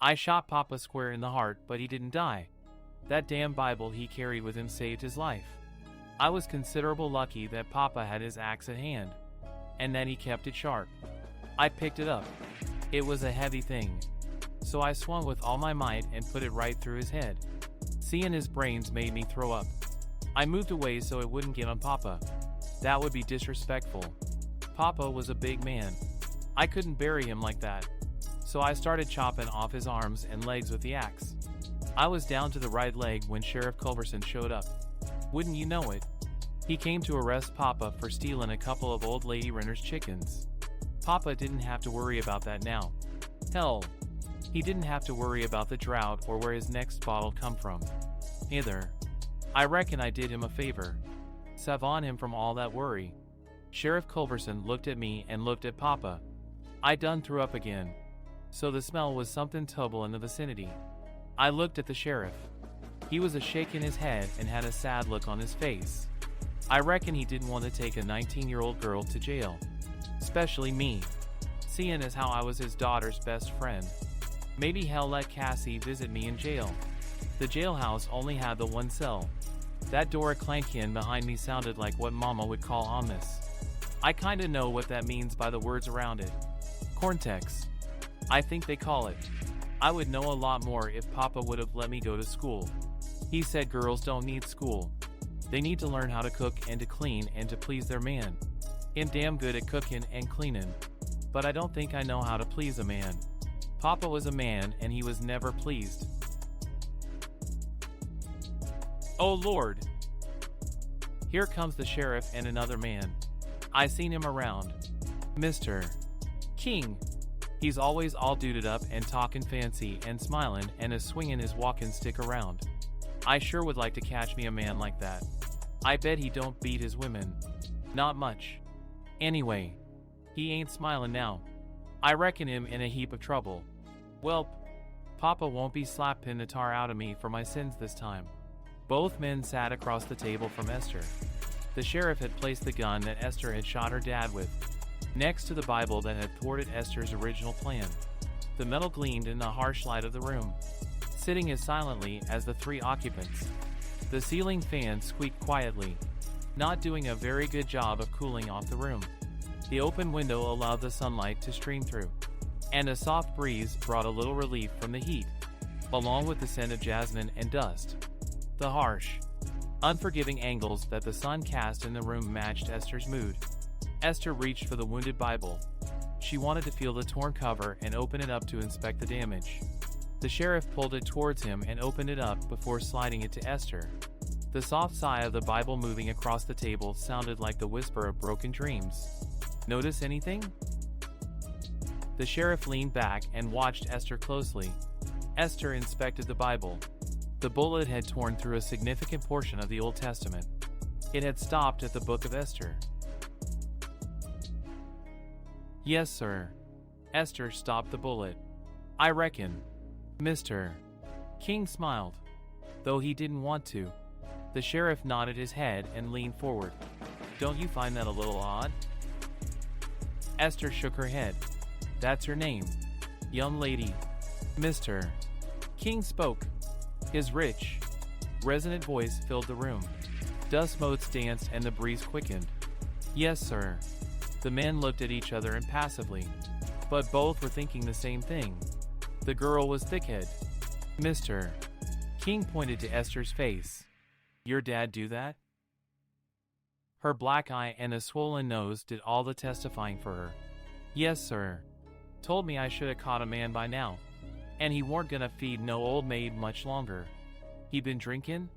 I shot Papa square in the heart, but he didn't die. That damn Bible he carried with him saved his life. I was considerable lucky that Papa had his axe at hand, and that he kept it sharp. I picked it up. It was a heavy thing, so I swung with all my might and put it right through his head. Seeing his brains made me throw up. I moved away so it wouldn't get on Papa. That would be disrespectful. Papa was a big man. I couldn't bury him like that, so I started chopping off his arms and legs with the axe. I was down to the right leg when Sheriff Culbertson showed up. Wouldn't you know it? He came to arrest Papa for stealing a couple of old lady renter's chickens. Papa didn't have to worry about that now. Hell, he didn't have to worry about the drought or where his next bottle come from. Either. I reckon I did him a favor. Save on him from all that worry. Sheriff Culbertson looked at me and looked at Papa. I done threw up again, so the smell was something terrible in the vicinity. I looked at the sheriff. He was shaking his head and had a sad look on his face. I reckon he didn't want to take a 19-year-old girl to jail. Especially me, seeing as how I was his daughter's best friend. Maybe he'll let Cassie visit me in jail. The jailhouse only had the one cell. That door clanking behind me sounded like what Mama would call ominous. I kinda know what that means by the words around it. Corntex. I think they call it. I would know a lot more if Papa would have let me go to school. He said girls don't need school. They need to learn how to cook and to clean and to please their man. I'm damn good at cooking and cleaning, but I don't think I know how to please a man. Papa was a man and he was never pleased. Oh Lord! Here comes the sheriff and another man. I seen him around. Mr. King. He's always all duded up and talking fancy and smiling and is swinging his walking stick around. I sure would like to catch me a man like that. I bet he don't beat his women. Not much. Anyway, he ain't smiling now. I reckon him in a heap of trouble. Well, Papa won't be slapping the tar out of me for my sins this time. Both men sat across the table from Esther. The sheriff had placed the gun that Esther had shot her dad with, next to the Bible that had thwarted Esther's original plan. The metal gleamed in the harsh light of the room, sitting as silently as the three occupants. The ceiling fan squeaked quietly, not doing a very good job of cooling off the room. The open window allowed the sunlight to stream through, and a soft breeze brought a little relief from the heat, along with the scent of jasmine and dust. The harsh, unforgiving angles that the sun cast in the room matched Esther's mood. Esther reached for the wounded Bible. She wanted to feel the torn cover and open it up to inspect the damage. The sheriff pulled it towards him and opened it up before sliding it to Esther. The soft sigh of the Bible moving across the table sounded like the whisper of broken dreams. Notice anything? The sheriff leaned back and watched Esther closely. Esther inspected the Bible. The bullet had torn through a significant portion of the Old Testament. It had stopped at the book of Esther. Yes, sir. Esther stopped the bullet. I reckon. Mr. King smiled, though he didn't want to. The sheriff nodded his head and leaned forward. Don't you find that a little odd? Esther shook her head. That's her name. Young lady. Mr. King spoke. His rich, resonant voice filled the room. Dust motes danced and the breeze quickened. Yes, sir. The men looked at each other impassively, but both were thinking the same thing. The girl was thick-head. Mr. King pointed to Esther's face. Your dad do that? Her black eye and a swollen nose did all the testifying for her. Yes, sir. Told me I should have caught a man by now. And he weren't gonna feed no old maid much longer. He been drinking?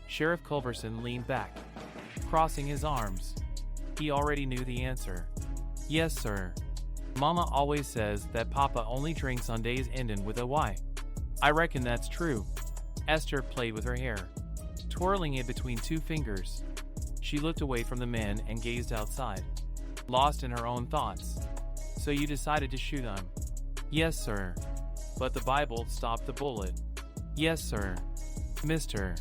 Sheriff Culbertson leaned back, crossing his arms. He already knew the answer. Yes, sir. Mama always says that Papa only drinks on days ending with a Y. I reckon that's true. Esther played with her hair, twirling it between two fingers. She looked away from the men and gazed outside, lost in her own thoughts. So you decided to shoot him? Yes, sir. But the Bible stopped the bullet. Yes, sir. Mr.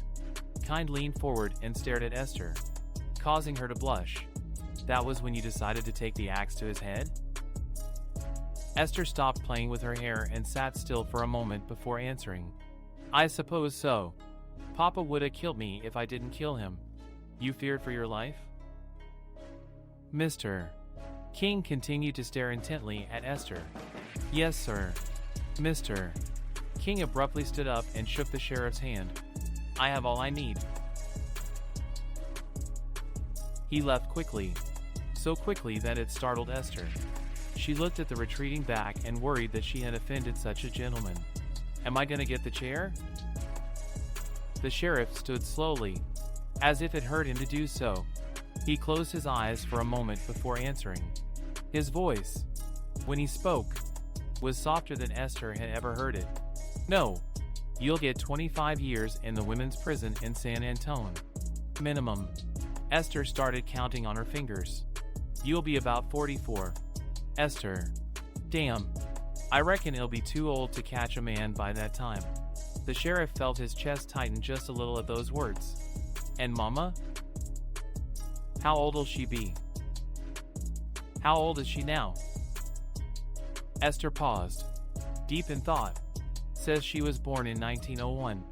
Kind leaned forward and stared at Esther, causing her to blush. That was when you decided to take the axe to his head? Esther stopped playing with her hair and sat still for a moment before answering. I suppose so. Papa would have killed me if I didn't kill him. You feared for your life? Mr. King continued to stare intently at Esther. Yes, sir. Mr. King abruptly stood up and shook the sheriff's hand. I have all I need. He left quickly, so quickly that it startled Esther. She looked at the retreating back and worried that she had offended such a gentleman. Am I gonna get the chair? The sheriff stood slowly, as if it hurt him to do so. He closed his eyes for a moment before answering. His voice, when he spoke, was softer than Esther had ever heard it. No, you'll get 25 years in the women's prison in San Antone. Minimum. Esther started counting on her fingers. You'll be about 44. Esther. Damn. I reckon he'll be too old to catch a man by that time. The sheriff felt his chest tighten just a little at those words. And Mama? How old'll she be? How old is she now? Esther paused, deep in thought. Says she was born in 1901.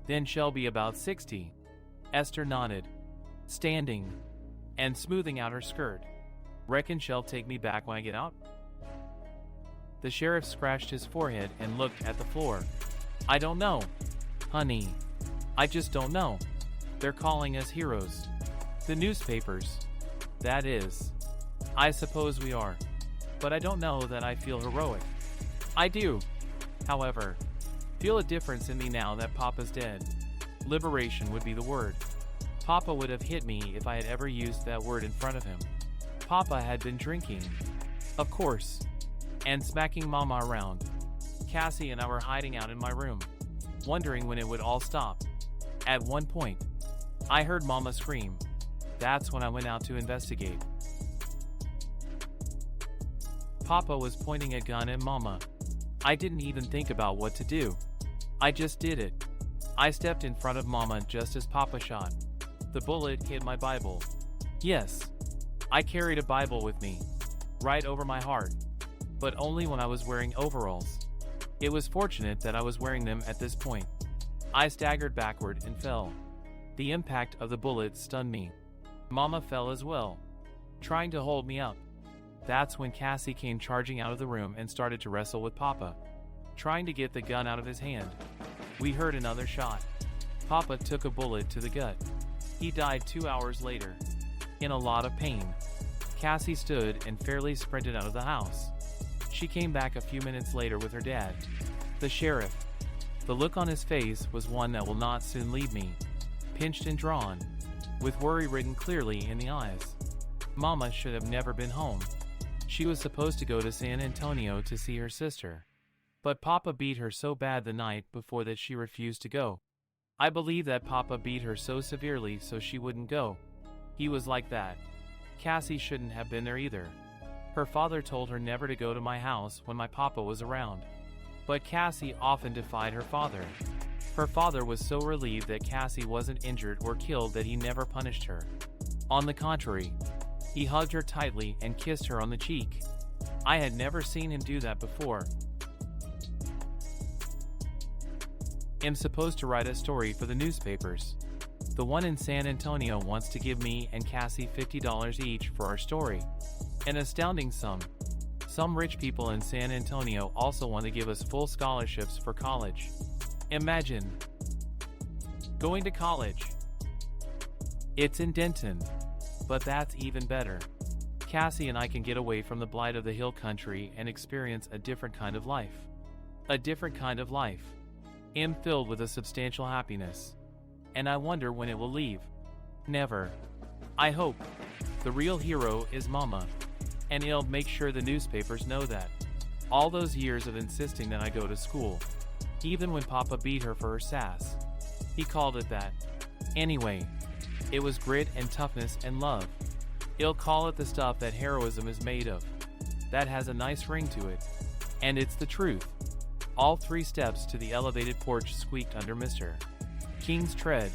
Then she'll be about 60. Esther nodded, standing and smoothing out her skirt. Reckon she'll take me back when I get out? The sheriff scratched his forehead and looked at the floor. I don't know, honey. I just don't know. They're calling us heroes. The newspapers. That is. I suppose we are. But I don't know that I feel heroic. I do, however, feel a difference in me now that Papa's dead. Liberation would be the word. Papa would have hit me if I had ever used that word in front of him. Papa had been drinking, of course, and smacking Mama around. Cassie and I were hiding out in my room, wondering when it would all stop. At one point, I heard Mama scream. That's when I went out to investigate. Papa was pointing a gun at Mama. I didn't even think about what to do. I just did it. I stepped in front of Mama just as Papa shot. The bullet hit my Bible. Yes, I carried a Bible with me, right over my heart, but only when I was wearing overalls. It was fortunate that I was wearing them at this point. I staggered backward and fell. The impact of the bullet stunned me. Mama fell as well, trying to hold me up. That's when Cassie came charging out of the room and started to wrestle with Papa, trying to get the gun out of his hand. We heard another shot. Papa took a bullet to the gut. He died 2 hours later, in a lot of pain. Cassie stood and fairly sprinted out of the house. She came back a few minutes later with her dad, the sheriff. The look on his face was one that will not soon leave me, pinched and drawn, with worry written clearly in the eyes. Mama should have never been home. She was supposed to go to San Antonio to see her sister, but Papa beat her so bad the night before that she refused to go. I believe that Papa beat her so severely so she wouldn't go. He was like that. Cassie shouldn't have been there either. Her father told her never to go to my house when my Papa was around. But Cassie often defied her father. Her father was so relieved that Cassie wasn't injured or killed that he never punished her. On the contrary, he hugged her tightly and kissed her on the cheek. I had never seen him do that before. I'm supposed to write a story for the newspapers. The one in San Antonio wants to give me and Cassie $50 each for our story. An astounding sum. Some rich people in San Antonio also want to give us full scholarships for college. Imagine going to college. It's in Denton, but that's even better. Cassie and I can get away from the blight of the hill country and experience a different kind of life. A different kind of life. I'm filled with a substantial happiness. And I wonder when it will leave. Never. I hope. The real hero is Mama. And he'll make sure the newspapers know that. All those years of insisting that I go to school. Even when Papa beat her for her sass. He called it that. Anyway, it was grit and toughness and love. He'll call it the stuff that heroism is made of. That has a nice ring to it. And it's the truth. All 3 steps to the elevated porch squeaked under Mr. King's tread,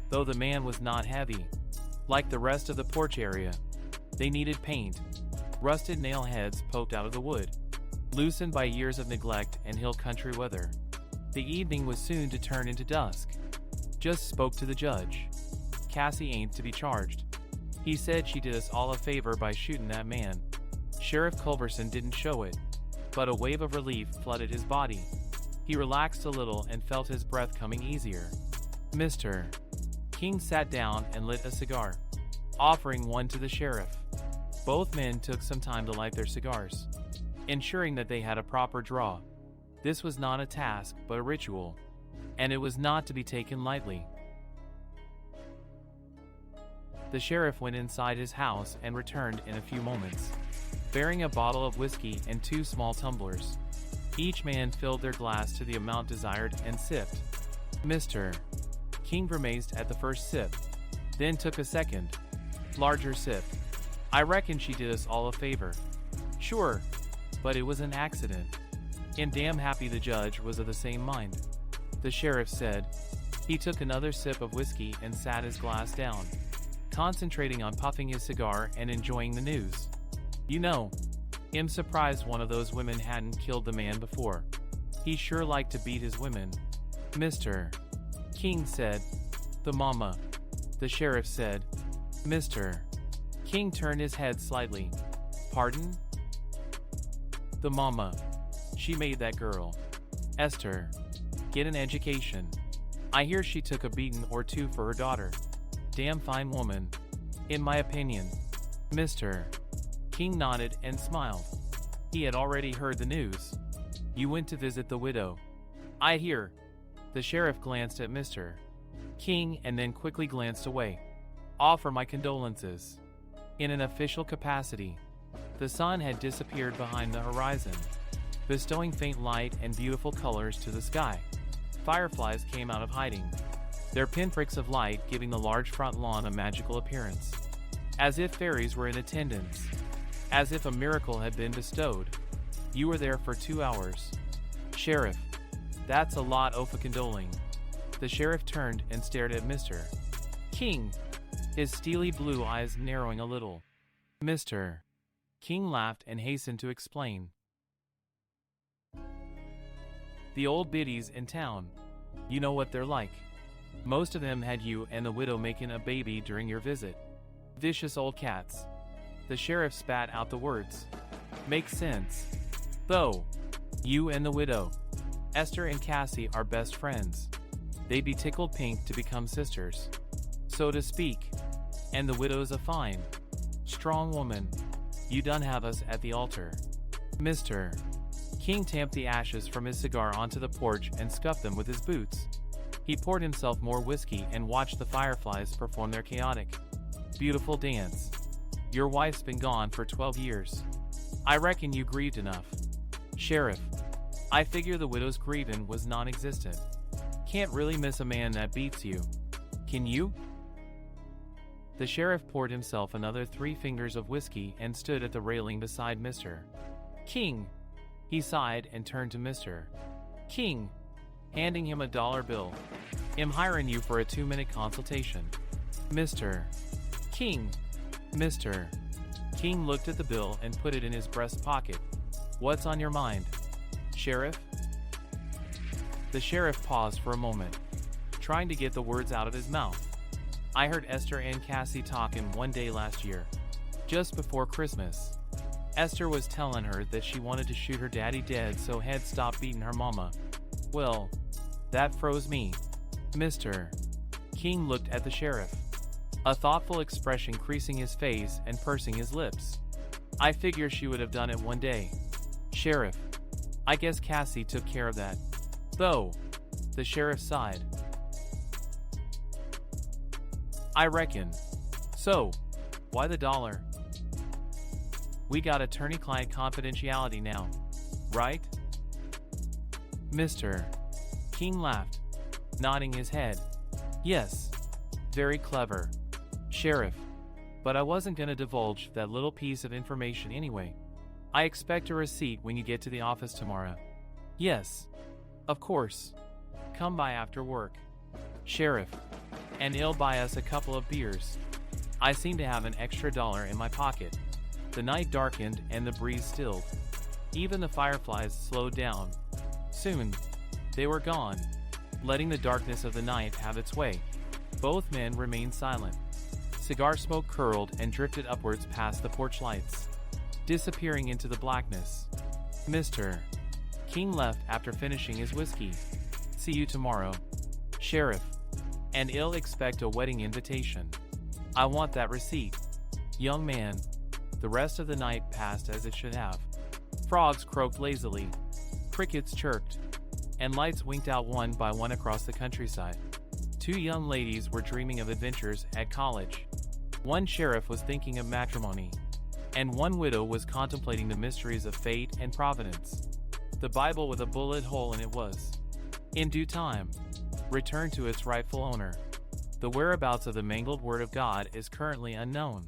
though the man was not heavy. Like the rest of the porch area, they needed paint. Rusted nail heads poked out of the wood. loosened by years of neglect and hill country weather. The evening was soon to turn into dusk. Just spoke to the judge. Cassie ain't to be charged. He said she did us all a favor by shooting that man. Sheriff Culbertson didn't show it, but a wave of relief flooded his body. He relaxed a little and felt his breath coming easier. Mr. King sat down and lit a cigar, offering one to the sheriff. Both men took some time to light their cigars, ensuring that they had a proper draw. This was not a task, but a ritual, and it was not to be taken lightly. The sheriff went inside his house and returned in a few moments, bearing a bottle of whiskey and 2 small tumblers. Each man filled their glass to the amount desired and sipped. Mr. King grimaced at the first sip, then took a second, larger sip. I reckon she did us all a favor. Sure, but it was an accident. And damn happy the judge was of the same mind. The sheriff said. He took another sip of whiskey and sat his glass down, concentrating on puffing his cigar and enjoying the news. You know, I'm surprised one of those women hadn't killed the man before. He sure liked to beat his women. Mr. King said. The mama. The sheriff said. Mr. King turned his head slightly. Pardon? The mama. She made that girl, Esther, get an education. I hear she took a beating or 2 for her daughter. Damn fine woman, in my opinion. Mr. King nodded and smiled. He had already heard the news. You went to visit the widow. I hear. The sheriff glanced at Mr. King and then quickly glanced away. Offer my condolences. In an official capacity. The sun had disappeared behind the horizon, bestowing faint light and beautiful colors to the sky. Fireflies came out of hiding, their pinpricks of light giving the large front lawn a magical appearance. As if fairies were in attendance. As if a miracle had been bestowed. You were there for 2 hours. Sheriff, that's a lot of condoling. The sheriff turned and stared at Mr. King, his steely blue eyes narrowing a little. Mr. King laughed and hastened to explain. The old biddies in town. You know what they're like. Most of them had you and the widow making a baby during your visit. Vicious old cats. The sheriff spat out the words. Makes sense. Though, you and the widow, Esther and Cassie, are best friends. They'd be tickled pink to become sisters, so to speak. And the widow's a fine, strong woman. You done have us at the altar. Mr. King tamped the ashes from his cigar onto the porch and scuffed them with his boots. He poured himself more whiskey and watched the fireflies perform their chaotic, beautiful dance. Your wife's been gone for 12 years. I reckon you grieved enough. Sheriff, I figure the widow's grieving was non-existent. Can't really miss a man that beats you. Can you? The sheriff poured himself another 3 fingers of whiskey and stood at the railing beside Mr. King. He sighed and turned to Mr. King, handing him a $1 bill. I'm hiring you for a 2-minute consultation. Mr. King. Mr. King looked at the bill and put it in his breast pocket. What's on your mind, Sheriff? The sheriff paused for a moment, trying to get the words out of his mouth. I heard Esther and Cassie talking one day last year, just before Christmas. Esther was telling her that she wanted to shoot her daddy dead so he'd stop beating her mama. Well, that froze me. Mr. King looked at the sheriff, a thoughtful expression creasing his face and pursing his lips. I figure she would have done it one day. Sheriff, I guess Cassie took care of that. Though, the sheriff sighed. I reckon. So, why the $1? We got attorney-client confidentiality now, right? Mr. King laughed, nodding his head. Yes, very clever, Sheriff, but I wasn't going to divulge that little piece of information anyway. I expect a receipt when you get to the office tomorrow. Yes, of course. Come by after work. Sheriff, and he'll buy us a couple of beers. I seem to have an extra $1 in my pocket. The night darkened and the breeze stilled. Even the fireflies slowed down. Soon, they were gone, letting the darkness of the night have its way. Both men remained silent. Cigar smoke curled and drifted upwards past the porch lights, disappearing into the blackness. Mr. King left after finishing his whiskey. See you tomorrow, Sheriff. And I'll expect a wedding invitation. I want that receipt. Young man. The rest of the night passed as it should have. Frogs croaked lazily. Crickets chirped. And lights winked out one by one across the countryside. Two young ladies were dreaming of adventures at college. One sheriff was thinking of matrimony. And one widow was contemplating the mysteries of fate and providence. The Bible with a bullet hole in it was, in due time, returned to its rightful owner. The whereabouts of the mangled Word of God is currently unknown.